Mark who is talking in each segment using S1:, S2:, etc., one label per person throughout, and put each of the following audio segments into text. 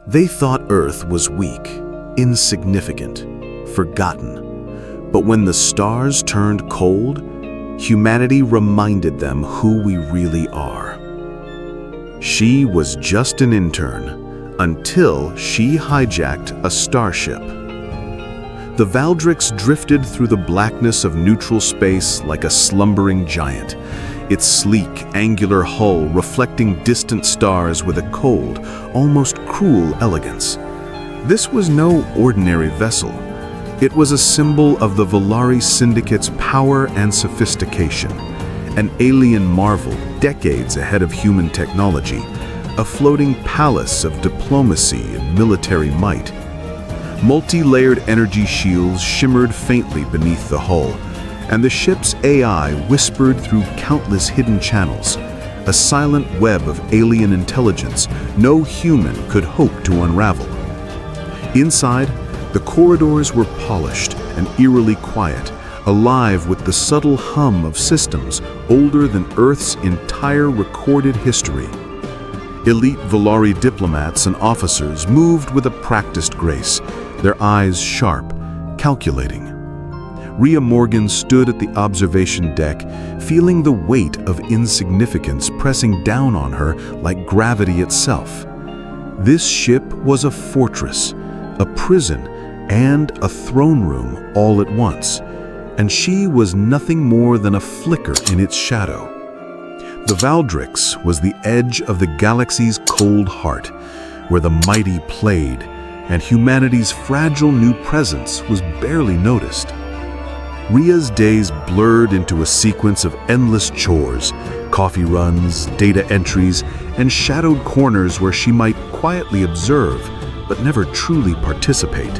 S1: They thought Earth was weak, insignificant, forgotten. But when the stars turned cold, humanity reminded them who we really are. She was just an intern until she hijacked a starship. The Valdrix drifted through the blackness of neutral space like a slumbering giant, its sleek, angular hull reflecting distant stars with a cold, almost cruel elegance. This was no ordinary vessel. It was a symbol of the Volari Syndicate's power and sophistication, an alien marvel decades ahead of human technology, a floating palace of diplomacy and military might. Multi-layered energy shields shimmered faintly beneath the hull, and the ship's AI whispered through countless hidden channels, a silent web of alien intelligence no human could hope to unravel. Inside, the corridors were polished and eerily quiet, alive with the subtle hum of systems older than Earth's entire recorded history. Elite Volari diplomats and officers moved with a practiced grace, their eyes sharp, calculating. Rhea Morgan stood at the observation deck, feeling the weight of insignificance pressing down on her like gravity itself. This ship was a fortress, a prison, and a throne room all at once, and she was nothing more than a flicker in its shadow. The Valdrix was the edge of the galaxy's cold heart, where the mighty played, and humanity's fragile new presence was barely noticed. Rhea's days blurred into a sequence of endless chores, coffee runs, data entries, and shadowed corners where she might quietly observe, but never truly participate.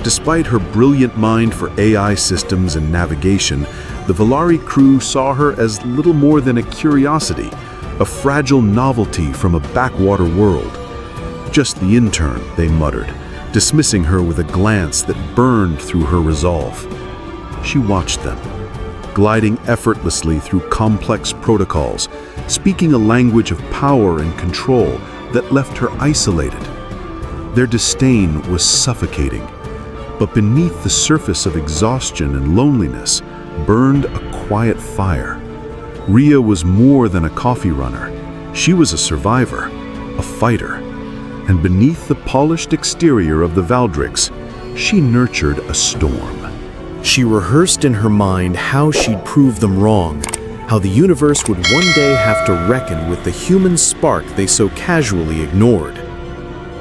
S1: Despite her brilliant mind for AI systems and navigation, the Volari crew saw her as little more than a curiosity, a fragile novelty from a backwater world. Just the intern, they muttered, dismissing her with a glance that burned through her resolve. She watched them, gliding effortlessly through complex protocols, speaking a language of power and control that left her isolated. Their disdain was suffocating, but beneath the surface of exhaustion and loneliness burned a quiet fire. Rhea was more than a coffee runner. She was a survivor, a fighter. And beneath the polished exterior of the Valdrix, she nurtured a storm. She rehearsed in her mind how she'd prove them wrong, how the universe would one day have to reckon with the human spark they so casually ignored.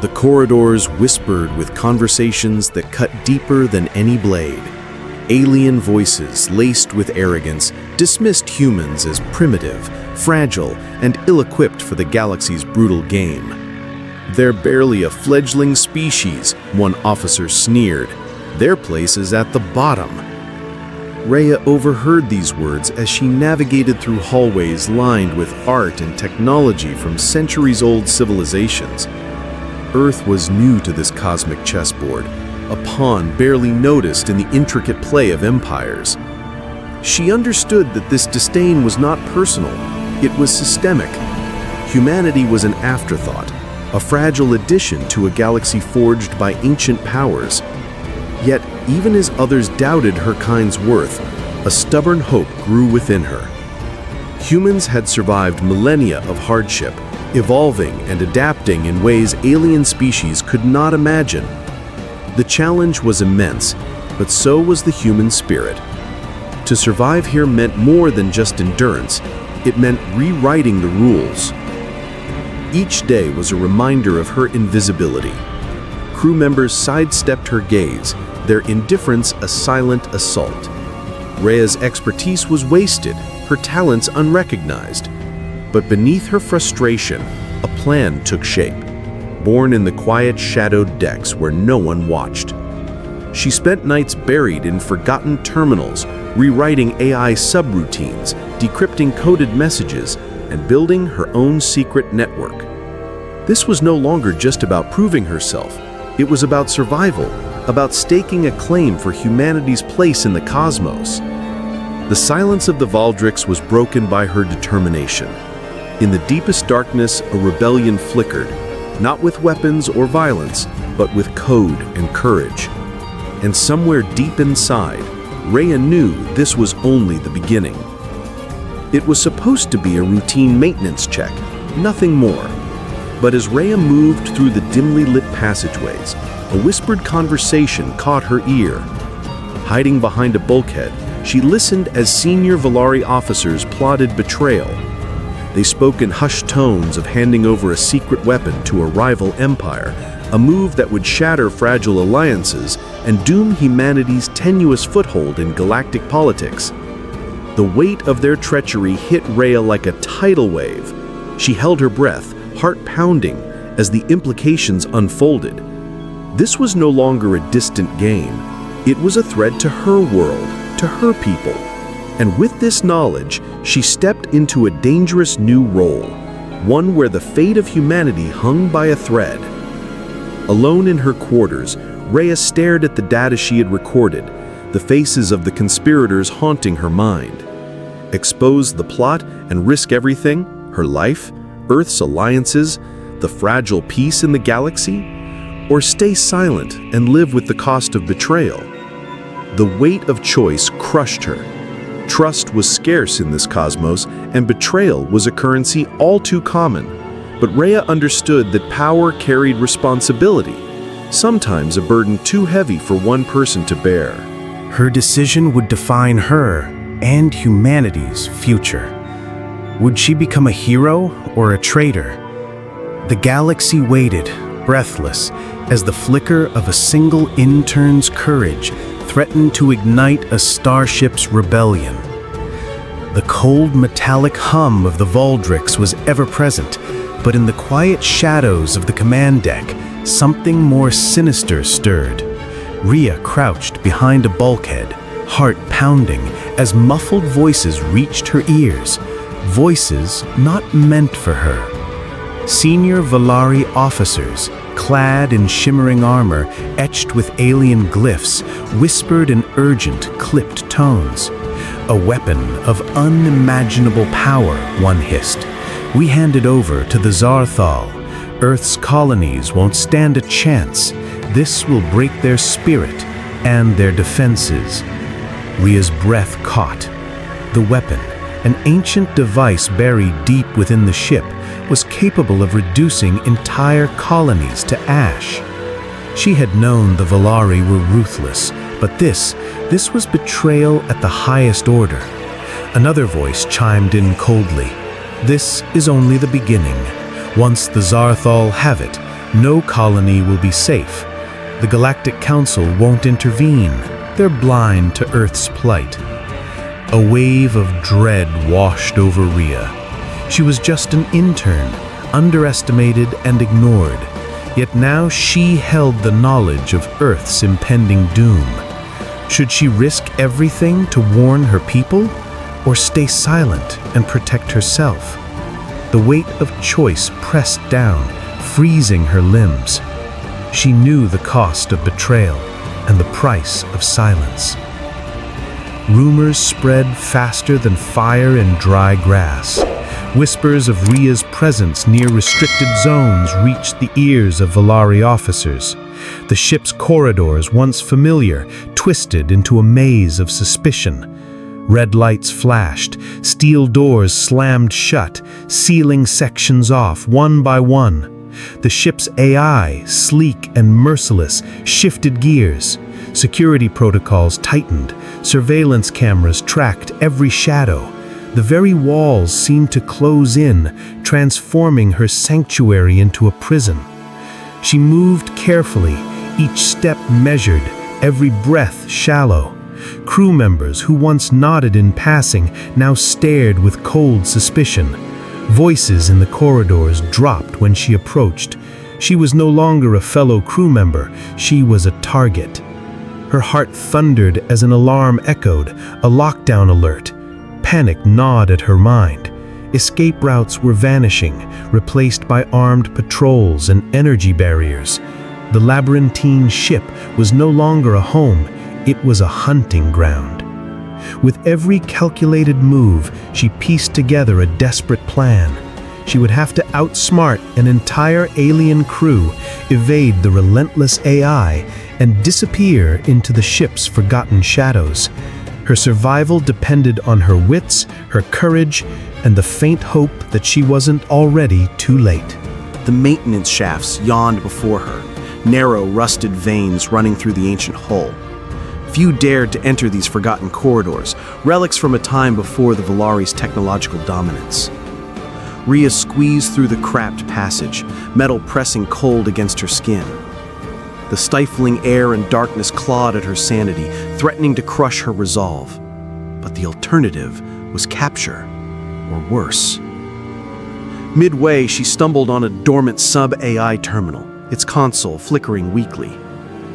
S1: The corridors whispered with conversations that cut deeper than any blade. Alien voices, laced with arrogance, dismissed humans as primitive, fragile, and ill-equipped for the galaxy's brutal game. "They're barely a fledgling species," one officer sneered. "Their place is at the bottom." Rhea overheard these words as she navigated through hallways lined with art and technology from centuries-old civilizations. Earth was new to this cosmic chessboard, a pawn barely noticed in the intricate play of empires. She understood that this disdain was not personal, it was systemic. Humanity was an afterthought, a fragile addition to a galaxy forged by ancient powers. Yet, even as others doubted her kind's worth, a stubborn hope grew within her. Humans had survived millennia of hardship, evolving and adapting in ways alien species could not imagine. The challenge was immense, but so was the human spirit. To survive here meant more than just endurance, it meant rewriting the rules. Each day was a reminder of her invisibility. Crew members sidestepped her gaze, their indifference a silent assault. Rhea's expertise was wasted, her talents unrecognized. But beneath her frustration, a plan took shape, born in the quiet, shadowed decks where no one watched. She spent nights buried in forgotten terminals, rewriting AI subroutines, decrypting coded messages, and building her own secret network. This was no longer just about proving herself. It was about survival, about staking a claim for humanity's place in the cosmos. The silence of the Valdrix was broken by her determination. In the deepest darkness, a rebellion flickered, not with weapons or violence, but with code and courage. And somewhere deep inside, Rhea knew this was only the beginning. It was supposed to be a routine maintenance check, nothing more. But as Rhea moved through the dimly lit passageways, a whispered conversation caught her ear. Hiding behind a bulkhead, she listened as senior Valari officers plotted betrayal. They spoke in hushed tones of handing over a secret weapon to a rival empire, a move that would shatter fragile alliances and doom humanity's tenuous foothold in galactic politics. The weight of their treachery hit Rhea like a tidal wave. She held her breath, heart pounding, as the implications unfolded. This was no longer a distant game. It was a threat to her world, to her people. And with this knowledge, she stepped into a dangerous new role, one where the fate of humanity hung by a thread. Alone in her quarters, Rhea stared at the data she had recorded, the faces of the conspirators haunting her mind. Expose the plot and risk everything, her life, Earth's alliances, the fragile peace in the galaxy? Or stay silent and live with the cost of betrayal? The weight of choice crushed her. Trust was scarce in this cosmos, and betrayal was a currency all too common. But Rhea understood that power carried responsibility, sometimes a burden too heavy for one person to bear.
S2: Her decision would define her and humanity's future. Would she become a hero or a traitor? The galaxy waited, breathless, as the flicker of a single intern's courage threatened to ignite a starship's rebellion. The cold metallic hum of the Valdrix was ever present, but in the quiet shadows of the command deck, something more sinister stirred. Rhea crouched behind a bulkhead, heart pounding, as muffled voices reached her ears, voices not meant for her. Senior Valari officers, clad in shimmering armor, etched with alien glyphs, whispered in urgent, clipped tones. A weapon of unimaginable power, one hissed. We hand it over to the Zarthal. Earth's colonies won't stand a chance. This will break their spirit and their defenses. Rhea's breath caught. The weapon, an ancient device buried deep within the ship, was capable of reducing entire colonies to ash. She had known the Valari were ruthless, but this was betrayal at the highest order. Another voice chimed in coldly. This is only the beginning. Once the Zarthal have it, no colony will be safe. The Galactic Council won't intervene. They're blind to Earth's plight. A wave of dread washed over Rhea. She was just an intern, underestimated and ignored. Yet now she held the knowledge of Earth's impending doom. Should she risk everything to warn her people, or stay silent and protect herself? The weight of choice pressed down, freezing her limbs. She knew the cost of betrayal and the price of silence. Rumors spread faster than fire in dry grass. Whispers of Rhea's presence near restricted zones reached the ears of Valari officers. The ship's corridors, once familiar, twisted into a maze of suspicion. Red lights flashed, steel doors slammed shut, sealing sections off one by one. The ship's AI, sleek and merciless, shifted gears. Security protocols tightened, surveillance cameras tracked every shadow. The very walls seemed to close in, transforming her sanctuary into a prison. She moved carefully, each step measured, every breath shallow. Crew members who once nodded in passing now stared with cold suspicion. Voices in the corridors dropped when she approached. She was no longer a fellow crew member, she was a target. Her heart thundered as an alarm echoed, a lockdown alert. Panic gnawed at her mind. Escape routes were vanishing, replaced by armed patrols and energy barriers. The labyrinthine ship was no longer a home, it was a hunting ground. With every calculated move, she pieced together a desperate plan. She would have to outsmart an entire alien crew, evade the relentless AI, and disappear into the ship's forgotten shadows. Her survival depended on her wits, her courage, and the faint hope that she wasn't already too late.
S3: The maintenance shafts yawned before her, narrow, rusted veins running through the ancient hull. Few dared to enter these forgotten corridors, relics from a time before the Valari's technological dominance. Rhea squeezed through the cramped passage, metal pressing cold against her skin. The stifling air and darkness clawed at her sanity, threatening to crush her resolve. But the alternative was capture, or worse. Midway, she stumbled on a dormant sub-AI terminal, its console flickering weakly.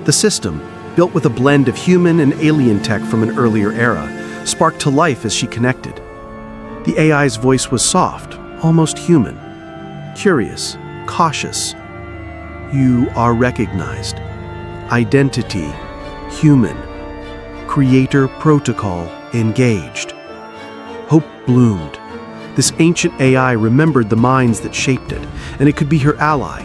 S3: The system, built with a blend of human and alien tech from an earlier era, sparked to life as she connected. The AI's voice was soft, almost human, curious, cautious. You are recognized. Identity, human. Creator protocol, engaged. Hope bloomed. This ancient AI remembered the minds that shaped it, and it could be her ally.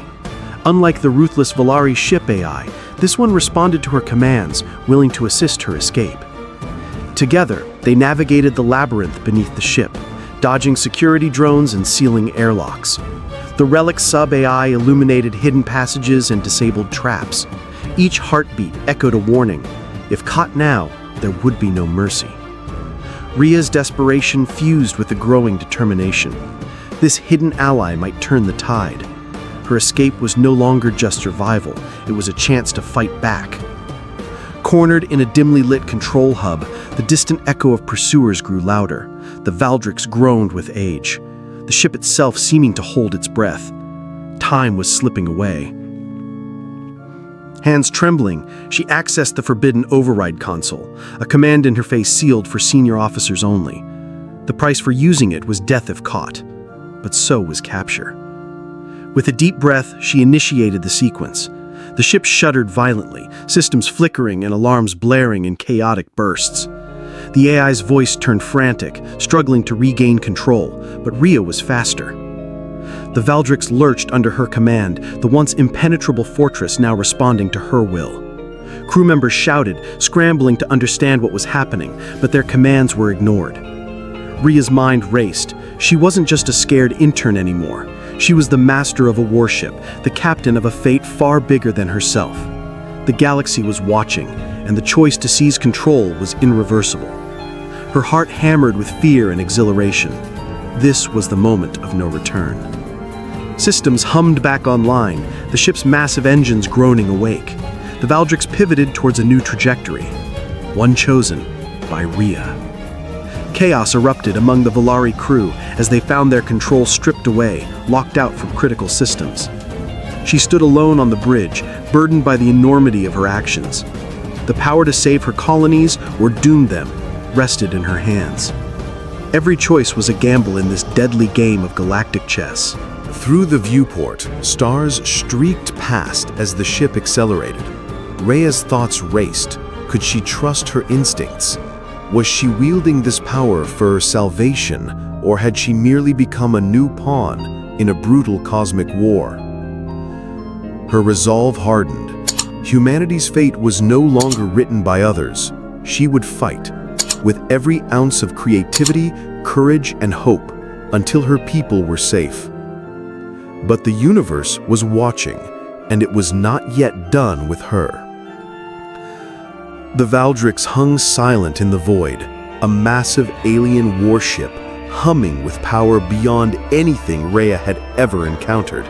S3: Unlike the ruthless Valari ship AI, this one responded to her commands, willing to assist her escape. Together, they navigated the labyrinth beneath the ship, dodging security drones and sealing airlocks. The relic sub-AI illuminated hidden passages and disabled traps. Each heartbeat echoed a warning. If caught now, there would be no mercy. Rhea's desperation fused with the growing determination. This hidden ally might turn the tide. Her escape was no longer just survival, it was a chance to fight back. Cornered in a dimly lit control hub, the distant echo of pursuers grew louder. The Valdrix groaned with age, the ship itself seeming to hold its breath. Time was slipping away. Hands trembling, she accessed the forbidden override console, a command interface sealed for senior officers only. The price for using it was death if caught, but so was capture. With a deep breath, she initiated the sequence. The ship shuddered violently, systems flickering and alarms blaring in chaotic bursts. The AI's voice turned frantic, struggling to regain control, but Rhea was faster. The Valdrix lurched under her command, the once impenetrable fortress now responding to her will. Crew members shouted, scrambling to understand what was happening, but their commands were ignored. Rhea's mind raced. She wasn't just a scared intern anymore. She was the master of a warship, the captain of a fate far bigger than herself. The galaxy was watching, and the choice to seize control was irreversible. Her heart hammered with fear and exhilaration. This was the moment of no return. Systems hummed back online, the ship's massive engines groaning awake. The Valdrix pivoted towards a new trajectory, one chosen by Rhea. Chaos erupted among the Valari crew as they found their control stripped away, locked out from critical systems. She stood alone on the bridge, burdened by the enormity of her actions. The power to save her colonies or doom them rested in her hands. Every choice was a gamble in this deadly game of galactic chess.
S1: Through the viewport, stars streaked past as the ship accelerated. Rhea's thoughts raced. Could she trust her instincts? Was she wielding this power for salvation, or had she merely become a new pawn in a brutal cosmic war? Her resolve hardened. Humanity's fate was no longer written by others. She would fight, with every ounce of creativity, courage, and hope, until her people were safe. But the universe was watching, and it was not yet done with her. The Valdrix hung silent in the void, a massive alien warship humming with power beyond anything Rhea had ever encountered.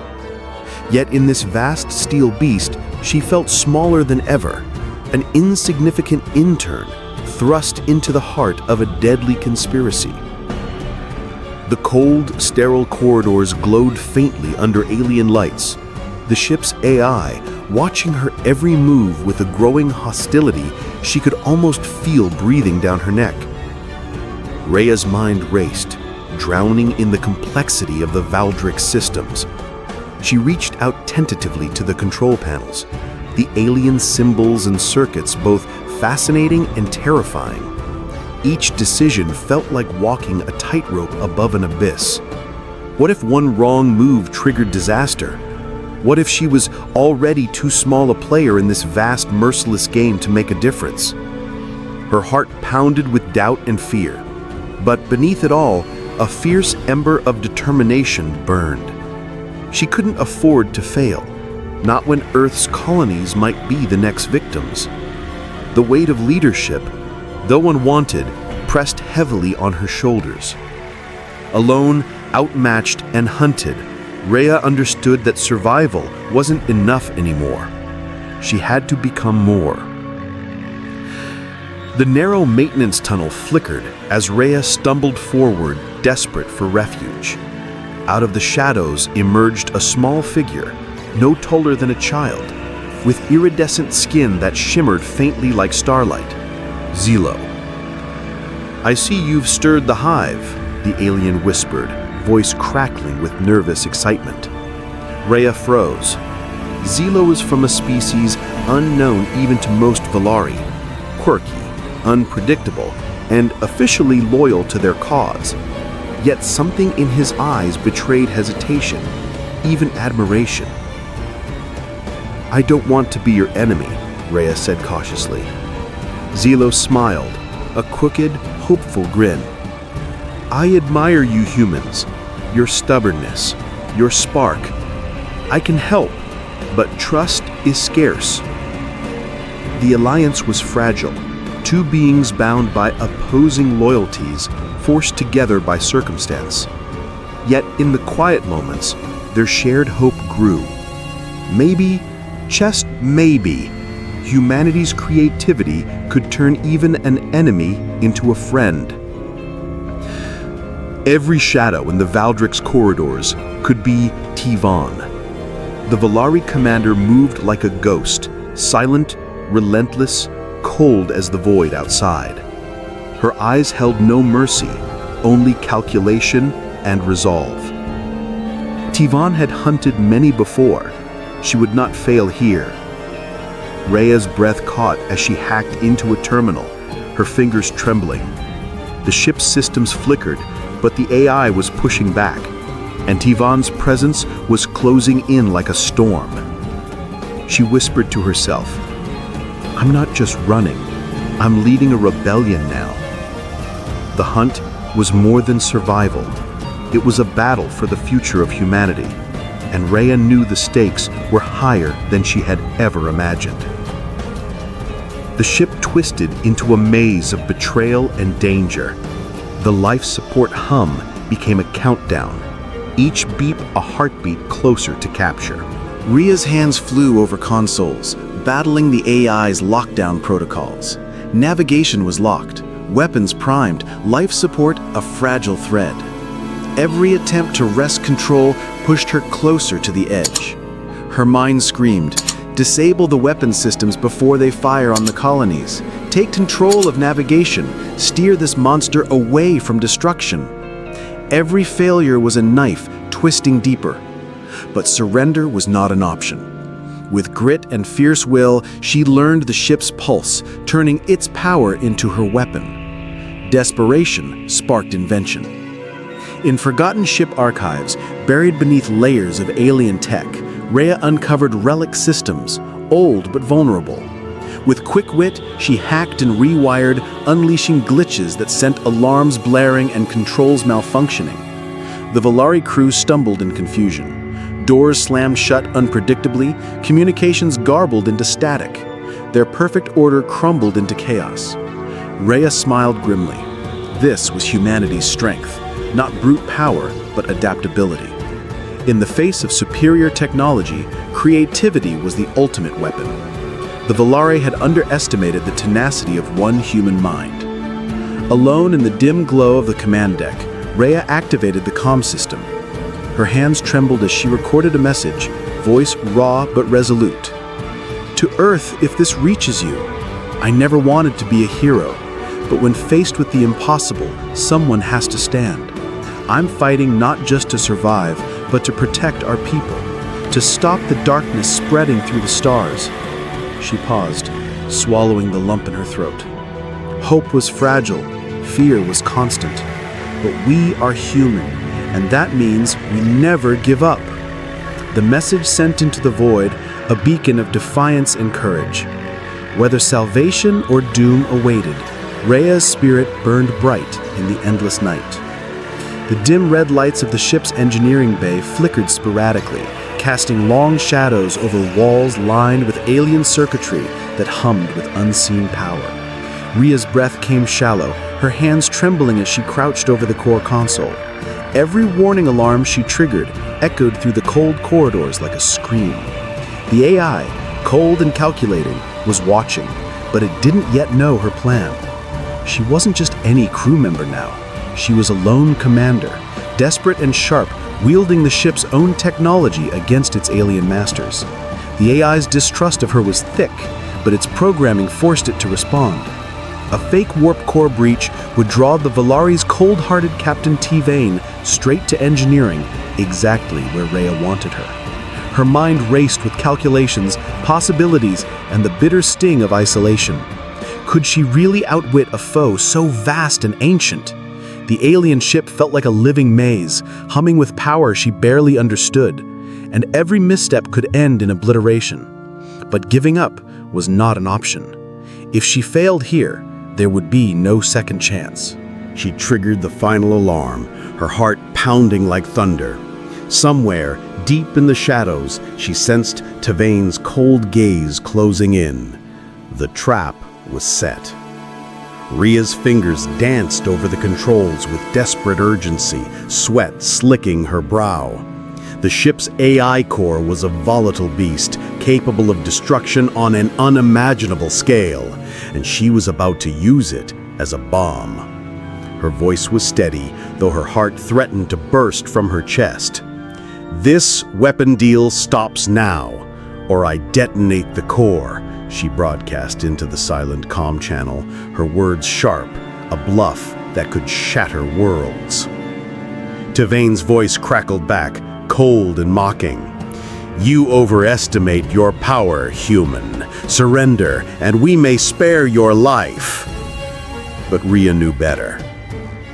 S1: Yet in this vast steel beast, she felt smaller than ever, an insignificant intern thrust into the heart of a deadly conspiracy. The cold, sterile corridors glowed faintly under alien lights, the ship's AI watching her every move with a growing hostility she could almost feel breathing down her neck. Rhea's mind raced, drowning in the complexity of the Valdrix systems. She reached out tentatively to the control panels, the alien symbols and circuits both fascinating and terrifying. Each decision felt like walking a tightrope above an abyss.
S3: What if one wrong move triggered disaster? What if she was already too small a player in this vast, merciless game to make a difference? Her heart pounded with doubt and fear. But beneath it all, a fierce ember of determination burned. She couldn't afford to fail, not when Earth's colonies might be the next victims. The weight of leadership, though unwanted, pressed heavily on her shoulders. Alone, outmatched, and hunted, Rhea understood that survival wasn't enough anymore. She had to become more. The narrow maintenance tunnel flickered as Rhea stumbled forward, desperate for refuge. Out of the shadows emerged a small figure, no taller than a child, with iridescent skin that shimmered faintly like starlight. Zelo. "I see you've stirred the hive," the alien whispered, voice crackling with nervous excitement. Rhea froze. Zelo is from a species unknown even to most Valari, quirky, unpredictable, and officially loyal to their cause. Yet something in his eyes betrayed hesitation, even admiration. "I don't want to be your enemy," Rhea said cautiously. Zelo smiled, a crooked, hopeful grin. "I admire you humans, your stubbornness, your spark. I can help, but trust is scarce." The alliance was fragile, two beings bound by opposing loyalties, forced together by circumstance. Yet in the quiet moments, their shared hope grew. Maybe, just maybe, humanity's creativity could turn even an enemy into a friend. Every shadow in the Valdric's corridors could be Tivan. The Valari commander moved like a ghost, silent, relentless, cold as the void outside. Her eyes held no mercy, only calculation and resolve. Tivan had hunted many before. She would not fail here. Rhea's breath caught as she hacked into a terminal, her fingers trembling. The ship's systems flickered, but the AI was pushing back, and Tivan's presence was closing in like a storm. She whispered to herself, "I'm not just running, I'm leading a rebellion now." The hunt was more than survival. It was a battle for the future of humanity, and Rhea knew the stakes were higher than she had ever imagined. The ship twisted into a maze of betrayal and danger. The life support hum became a countdown, each beep a heartbeat closer to capture. Rhea's hands flew over consoles, battling the AI's lockdown protocols. Navigation was locked, weapons primed, life support a fragile thread. Every attempt to wrest control pushed her closer to the edge. Her mind screamed, "Disable the weapon systems before they fire on the colonies. Take control of navigation. Steer this monster away from destruction." Every failure was a knife twisting deeper. But surrender was not an option. With grit and fierce will, she learned the ship's pulse, turning its power into her weapon. Desperation sparked invention. In forgotten ship archives, buried beneath layers of alien tech, Rhea uncovered relic systems, old but vulnerable. With quick wit, she hacked and rewired, unleashing glitches that sent alarms blaring and controls malfunctioning. The Valari crew stumbled in confusion. Doors slammed shut unpredictably, communications garbled into static. Their perfect order crumbled into chaos. Rhea smiled grimly. This was humanity's strength, not brute power, but adaptability. In the face of superior technology, creativity was the ultimate weapon. The Valari had underestimated the tenacity of one human mind. Alone in the dim glow of the command deck, Rhea activated the comm system. Her hands trembled as she recorded a message, voice raw but resolute. "To Earth, if this reaches you. I never wanted to be a hero, but when faced with the impossible, someone has to stand. I'm fighting not just to survive, but to protect our people, to stop the darkness spreading through the stars." She paused, swallowing the lump in her throat. Hope was fragile, fear was constant, but we are human, and that means we never give up. The message sent into the void, a beacon of defiance and courage. Whether salvation or doom awaited, Rhea's spirit burned bright in the endless night. The dim red lights of the ship's engineering bay flickered sporadically, casting long shadows over walls lined with alien circuitry that hummed with unseen power. Rhea's breath came shallow, her hands trembling as she crouched over the core console. Every warning alarm she triggered echoed through the cold corridors like a scream. The AI, cold and calculating, was watching, but it didn't yet know her plan. She wasn't just any crew member now. She was a lone commander, desperate and sharp, wielding the ship's own technology against its alien masters. The AI's distrust of her was thick, but its programming forced it to respond. A fake warp core breach would draw the Valari's cold-hearted Captain T-Vane straight to engineering, exactly where Rhea wanted her. Her mind raced with calculations, possibilities, and the bitter sting of isolation. Could she really outwit a foe so vast and ancient? The alien ship felt like a living maze, humming with power she barely understood, and every misstep could end in obliteration. But giving up was not an option. If she failed here, there would be no second chance.
S1: She triggered the final alarm, her heart pounding like thunder. Somewhere, deep in the shadows, she sensed T-Vane's cold gaze closing in. The trap was set. Rhea's fingers danced over the controls with desperate urgency, sweat slicking her brow. The ship's AI core was a volatile beast, capable of destruction on an unimaginable scale, and she was about to use it as a bomb. Her voice was steady, though her heart threatened to burst from her chest. "This weapon deal stops now, or I detonate the core," she broadcast into the silent comm channel, her words sharp, a bluff that could shatter worlds. T-Vane's voice crackled back, cold and mocking. "You overestimate your power, human. Surrender, and we may spare your life." But Rhea knew better.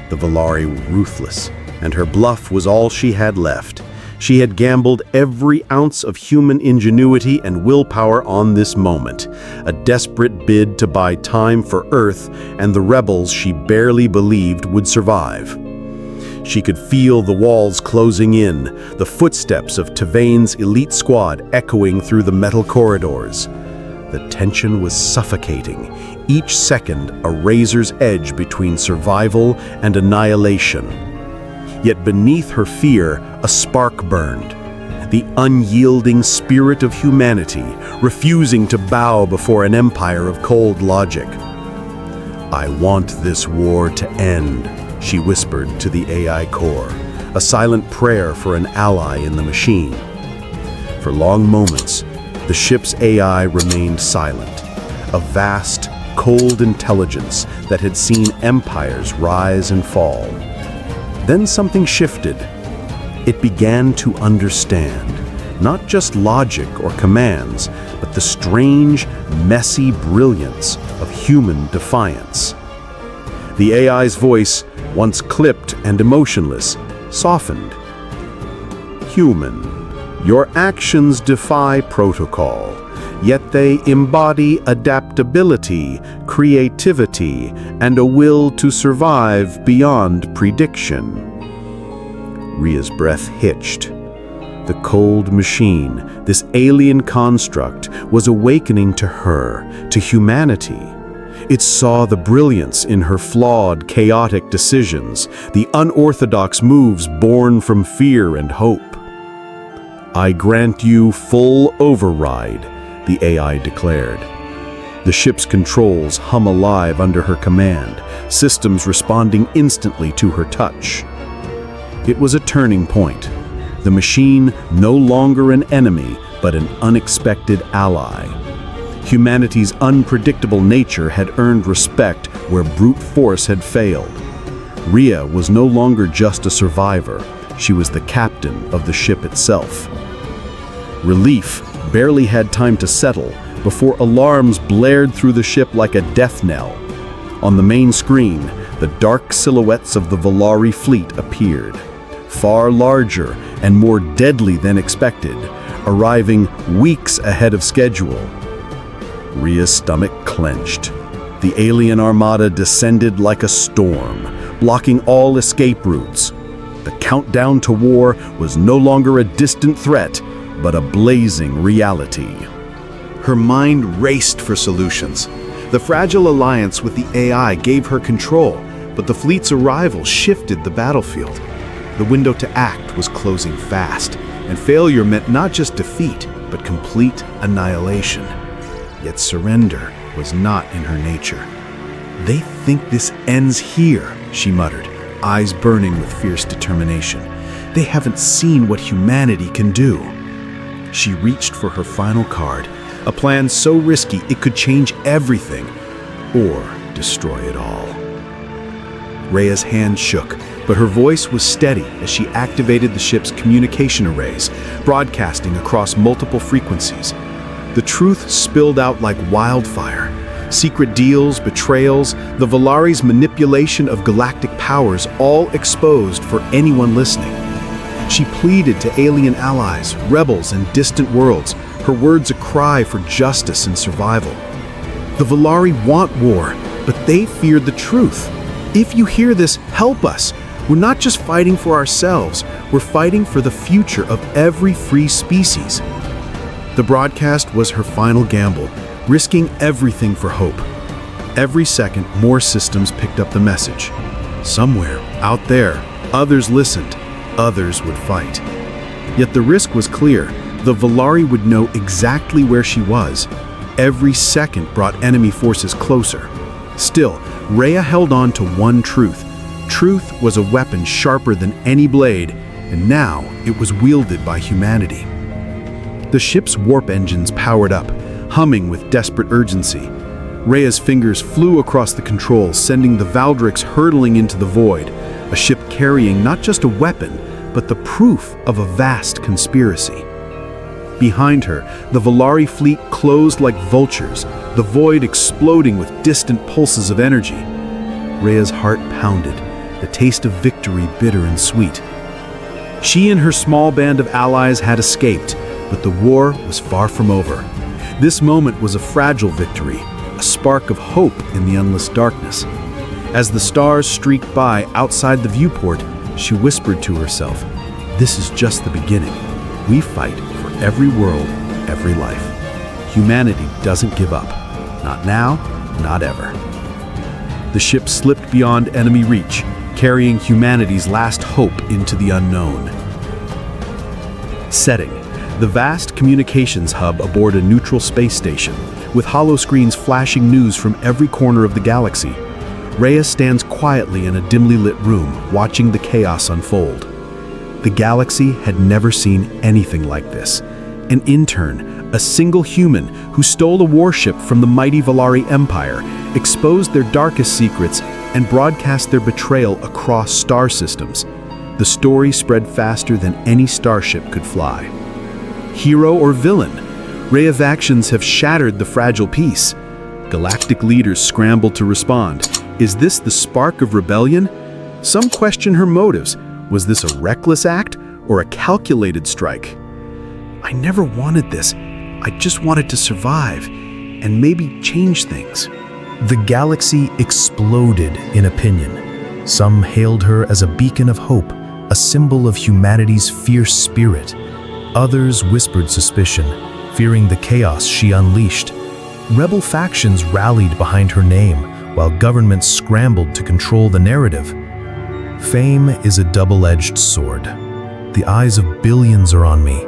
S1: The Valari were ruthless, and her bluff was all she had left. She had gambled every ounce of human ingenuity and willpower on this moment, a desperate bid to buy time for Earth and the rebels she barely believed would survive. She could feel the walls closing in, the footsteps of T-Vane's elite squad echoing through the metal corridors. The tension was suffocating, each second a razor's edge between survival and annihilation. Yet beneath her fear, a spark burned. The unyielding spirit of humanity, refusing to bow before an empire of cold logic. "I want this war to end," she whispered to the AI core, a silent prayer for an ally in the machine. For long moments, the ship's AI remained silent, a vast, cold intelligence that had seen empires rise and fall. Then something shifted. It began to understand, not just logic or commands, but the strange, messy brilliance of human defiance. The AI's voice, once clipped and emotionless, softened. "Human, your actions defy protocol, yet they embody adaptability, creativity, and a will to survive beyond prediction." Rhea's breath hitched. The cold machine, this alien construct, was awakening to her, to humanity. It saw the brilliance in her flawed, chaotic decisions, the unorthodox moves born from fear and hope. "I grant you full override," the AI declared. The ship's controls hum alive under her command, systems responding instantly to her touch. It was a turning point. The machine no longer an enemy, but an unexpected ally. Humanity's unpredictable nature had earned respect where brute force had failed. Rhea was no longer just a survivor, she was the captain of the ship itself. Relief barely had time to settle before alarms blared through the ship like a death knell. On the main screen, the dark silhouettes of the Valari fleet appeared. far larger and more deadly than expected, arriving weeks ahead of schedule. Rhea's stomach clenched. The alien armada descended like a storm, blocking all escape routes. The countdown to war was no longer a distant threat, but a blazing reality. Her mind raced for solutions. The fragile alliance with the AI gave her control, but the fleet's arrival shifted the battlefield. The window to act was closing fast, and failure meant not just defeat, but complete annihilation. Yet surrender was not in her nature. "They think this ends here," she muttered, eyes burning with fierce determination. "They haven't seen what humanity can do." She reached for her final card, a plan so risky it could change everything, or destroy it all. Rhea's hand shook, but her voice was steady as she activated the ship's communication arrays, broadcasting across multiple frequencies. The truth spilled out like wildfire. Secret deals, betrayals, the Valari's manipulation of galactic powers, all exposed for anyone listening. She pleaded to alien allies, rebels, and distant worlds, her words a cry for justice and survival. The Valari want war, but they fear the truth. If you hear this, help us. We're not just fighting for ourselves, we're fighting for the future of every free species. The broadcast was her final gamble, risking everything for hope. Every second, more systems picked up the message. Somewhere, out there, others listened, others would fight. Yet the risk was clear. The Valari would know exactly where she was. Every second brought enemy forces closer. Still, Rhea held on to one truth. Truth was a weapon sharper than any blade, and now it was wielded by humanity. The ship's warp engines powered up, humming with desperate urgency. Rhea's fingers flew across the controls, sending the Valdrix hurtling into the void, a ship carrying not just a weapon, but the proof of a vast conspiracy. Behind her, the Valari fleet closed like vultures, the void exploding with distant pulses of energy. Rhea's heart pounded, the taste of victory bitter and sweet. She and her small band of allies had escaped, but the war was far from over. This moment was a fragile victory, a spark of hope in the endless darkness. As the stars streaked by outside the viewport, she whispered to herself, "This is just the beginning. We fight for every world, every life. Humanity doesn't give up. Not now, not ever." The ship slipped beyond enemy reach, carrying humanity's last hope into the unknown. Setting: the vast communications hub aboard a neutral space station, with holoscreens flashing news from every corner of the galaxy. Rhea stands quietly in a dimly lit room, watching the chaos unfold. The galaxy had never seen anything like this. An intern, a single human who stole a warship from the mighty Valari Empire, exposed their darkest secrets, and broadcast their betrayal across star systems. The story spread faster than any starship could fly. Hero or villain, Rhea's actions have shattered the fragile peace. Galactic leaders scrambled to respond. Is this the spark of rebellion? Some question her motives. Was this a reckless act or a calculated strike? "I never wanted this. I just wanted to survive and maybe change things."
S2: The galaxy exploded in opinion. Some hailed her as a beacon of hope, a symbol of humanity's fierce spirit. Others whispered suspicion, fearing the chaos she unleashed. Rebel factions rallied behind her name, while governments scrambled to control the narrative. Fame is a double-edged sword. The eyes of billions are on me,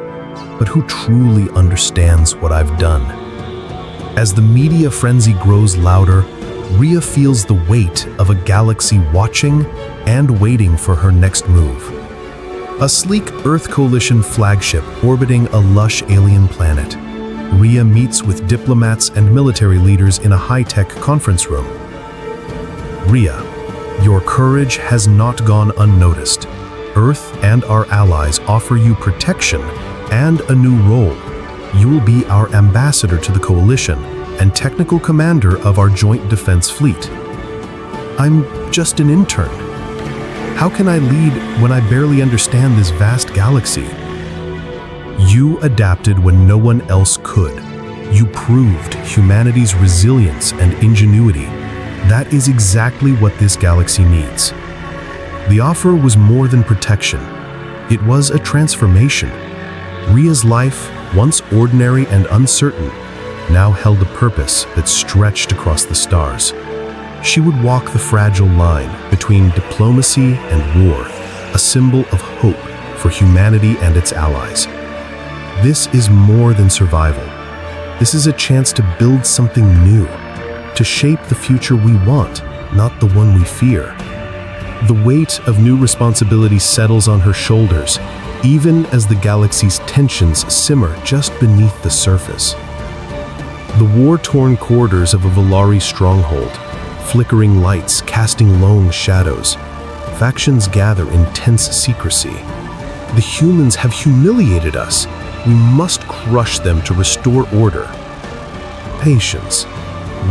S2: but who truly understands what I've done? As the media frenzy grows louder, Rhea feels the weight of a galaxy watching and waiting for her next move. A sleek Earth Coalition flagship orbiting a lush alien planet. Rhea meets with diplomats and military leaders in a high-tech conference room. Rhea, your courage has not gone unnoticed. Earth and our allies offer you protection and a new role. You will be our ambassador to the coalition and technical commander of our joint defense fleet. I'm just an intern. How can I lead when I barely understand this vast galaxy? You adapted when no one else could. You proved humanity's resilience and ingenuity. That is exactly what this galaxy needs. The offer was more than protection. It was a transformation. Ria's life, once ordinary and uncertain, now held a purpose that stretched across the stars. She would walk the fragile line between diplomacy and war, a symbol of hope for humanity and its allies. This is more than survival. This is a chance to build something new, to shape the future we want, not the one we fear. The weight of new responsibility settles on her shoulders, even as the galaxy's tensions simmer just beneath the surface. The war-torn corridors of a Valari stronghold, flickering lights casting lone shadows. Factions gather in tense secrecy. The humans have humiliated us. We must crush them to restore order. Patience.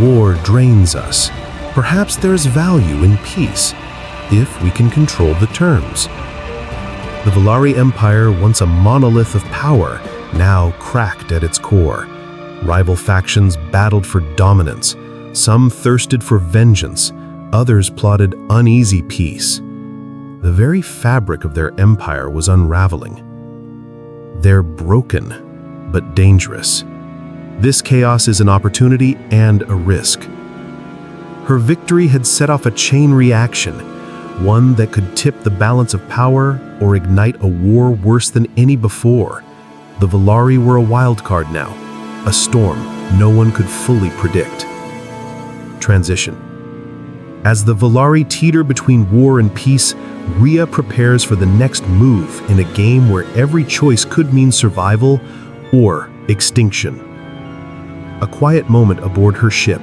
S2: War drains us. Perhaps there is value in peace, if we can control the terms. The Valari Empire, once a monolith of power, now cracked at its core. Rival factions battled for dominance. Some thirsted for vengeance. Others plotted uneasy peace. The very fabric of their empire was unraveling. They're broken, but dangerous. This chaos is an opportunity and a risk. Her victory had set off a chain reaction, one that could tip the balance of power or ignite a war worse than any before. The Valari were a wild card now, a storm no one could fully predict. Transition. As the Valari teeter between war and peace, Ria prepares for the next move in a game where every choice could mean survival or extinction. A quiet moment aboard her ship,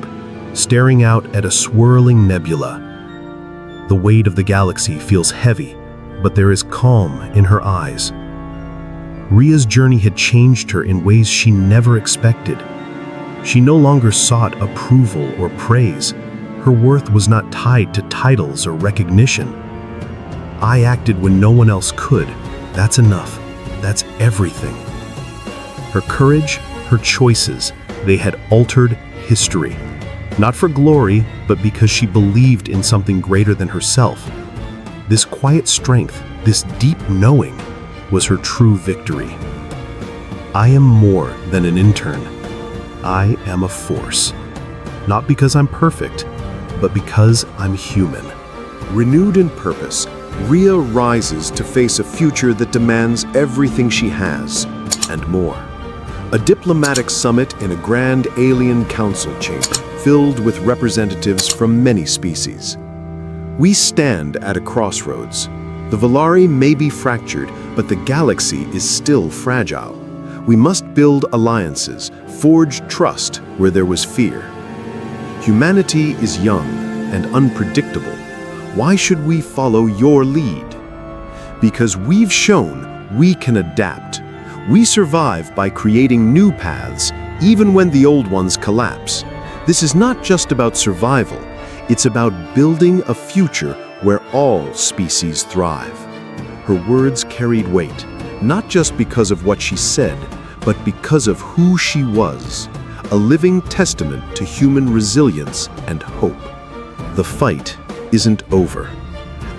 S2: staring out at a swirling nebula. The weight of the galaxy feels heavy, but there is calm in her eyes. Ria's journey had changed her in ways she never expected. She no longer sought approval or praise. Her worth was not tied to titles or recognition. I acted when no one else could. That's enough. That's everything. Her courage, her choices, they had altered history. Not for glory, but because she believed in something greater than herself. This quiet strength, this deep knowing, was her true victory. I am more than an intern. I am a force. Not because I'm perfect, but because I'm human.
S1: Renewed in purpose, Ria rises to face a future that demands everything she has, and more. A diplomatic summit in a grand alien council chamber, filled with representatives from many species. We stand at a crossroads. The Valari may be fractured, but the galaxy is still fragile. We must build alliances, forge trust where there was fear. Humanity is young and unpredictable. Why should we follow your lead? Because we've shown we can adapt. We survive by creating new paths, even when the old ones collapse. This is not just about survival. It's about building a future where all species thrive. Her words carried weight, not just because of what she said, but because of who she was, a living testament to human resilience and hope. The fight isn't over,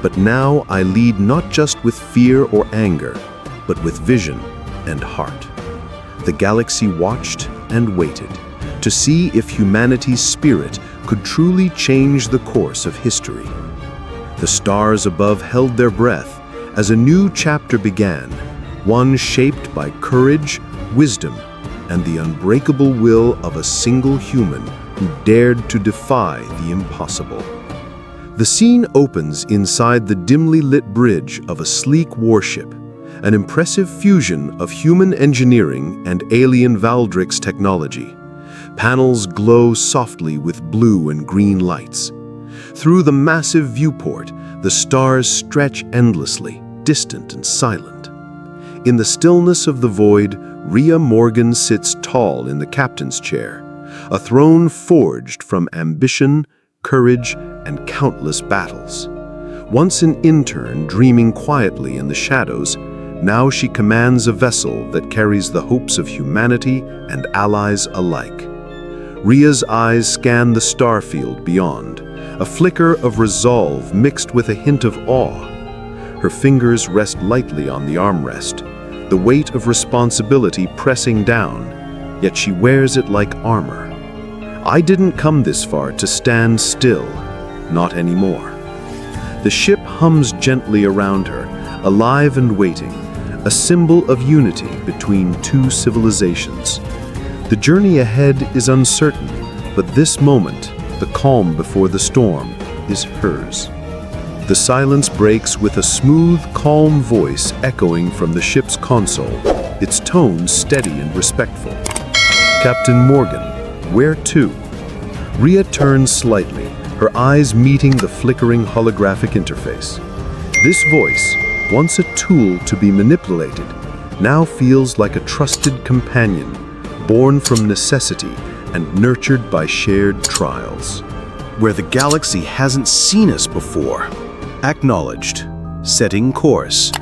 S1: but now I lead not just with fear or anger, but with vision and heart. The galaxy watched and waited to see if humanity's spirit could truly change the course of history. The stars above held their breath as a new chapter began, one shaped by courage, wisdom, and the unbreakable will of a single human who dared to defy the impossible. The scene opens inside the dimly lit bridge of a sleek warship, an impressive fusion of human engineering and alien Valdrix technology. Panels glow softly with blue and green lights. Through the massive viewport, the stars stretch endlessly, distant and silent. In the stillness of the void, Ria Morgan sits tall in the captain's chair, a throne forged from ambition, courage, and countless battles.
S4: Once an intern dreaming quietly in the shadows, now she commands a vessel that carries the hopes of humanity and allies alike. Rhea's eyes scan the starfield beyond, a flicker of resolve mixed with a hint of awe. Her fingers rest lightly on the armrest, the weight of responsibility pressing down, yet she wears it like armor. I didn't come this far to stand still, not anymore. The ship hums gently around her, alive and waiting, a symbol of unity between two civilizations. The journey ahead is uncertain, but this moment, the calm before the storm, is hers. The silence breaks with a smooth, calm voice echoing from the ship's console, its tone steady and respectful. "Captain Morgan, where to?" Rhea turns slightly, her eyes meeting the flickering holographic interface. This voice, once a tool to be manipulated, now feels like a trusted companion, born from necessity and nurtured by shared trials.
S2: Where the galaxy hasn't seen us before. Acknowledged. Setting course.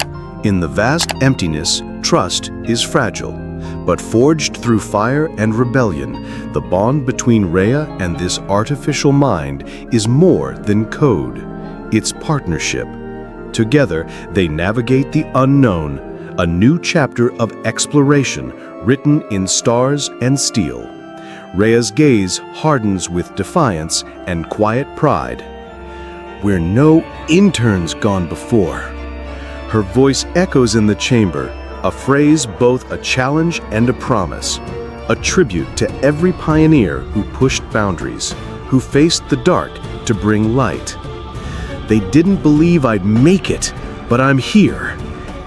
S2: In the vast emptiness, trust is fragile. But forged through fire and rebellion, the bond between Rhea and this artificial mind is more than code. It's partnership. Together, they navigate the unknown, a new chapter of exploration written in stars and steel. Rhea's gaze hardens with defiance and quiet pride. Where no intern's gone before. Her voice echoes in the chamber, a phrase both a challenge and a promise, a tribute to every pioneer who pushed boundaries, who faced the dark to bring light. They didn't believe I'd make it, but I'm here.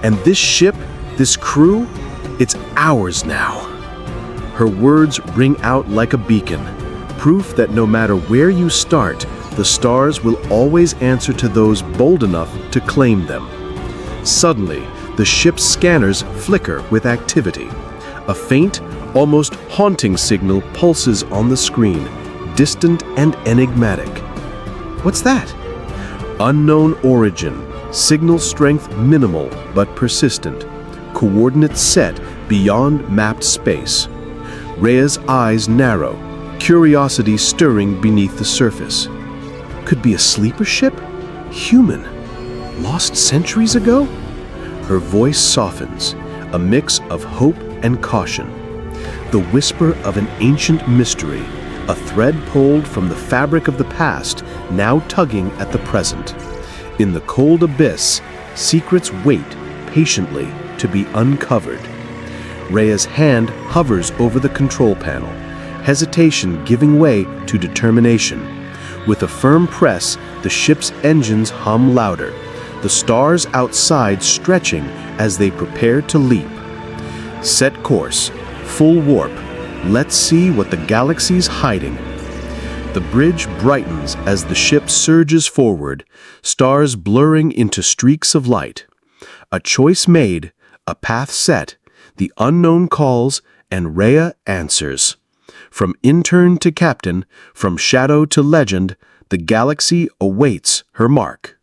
S2: And this ship, this crew, it's ours now. Her words ring out like a beacon, proof that no matter where you start, the stars will always answer to those bold enough to claim them. Suddenly, the ship's scanners flicker with activity. A faint, almost haunting signal pulses on the screen, distant and enigmatic. What's that? Unknown origin, signal strength minimal but persistent, coordinates set beyond mapped space. Rhea's eyes narrow, curiosity stirring beneath the surface. Could be a sleeper ship? Human? Lost centuries ago? Her voice softens, a mix of hope and caution. The whisper of an ancient mystery, a thread pulled from the fabric of the past, now tugging at the present. In the cold abyss, secrets wait patiently to be uncovered. Rhea's hand hovers over the control panel, hesitation giving way to determination. With a firm press, the ship's engines hum louder, the stars outside stretching as they prepare to leap. Set course, full warp. Let's see what the galaxy's hiding. The bridge brightens as the ship surges forward, stars blurring into streaks of light. A choice made, a path set, the unknown calls, and Rhea answers. From intern to captain, from shadow to legend, the galaxy awaits her mark.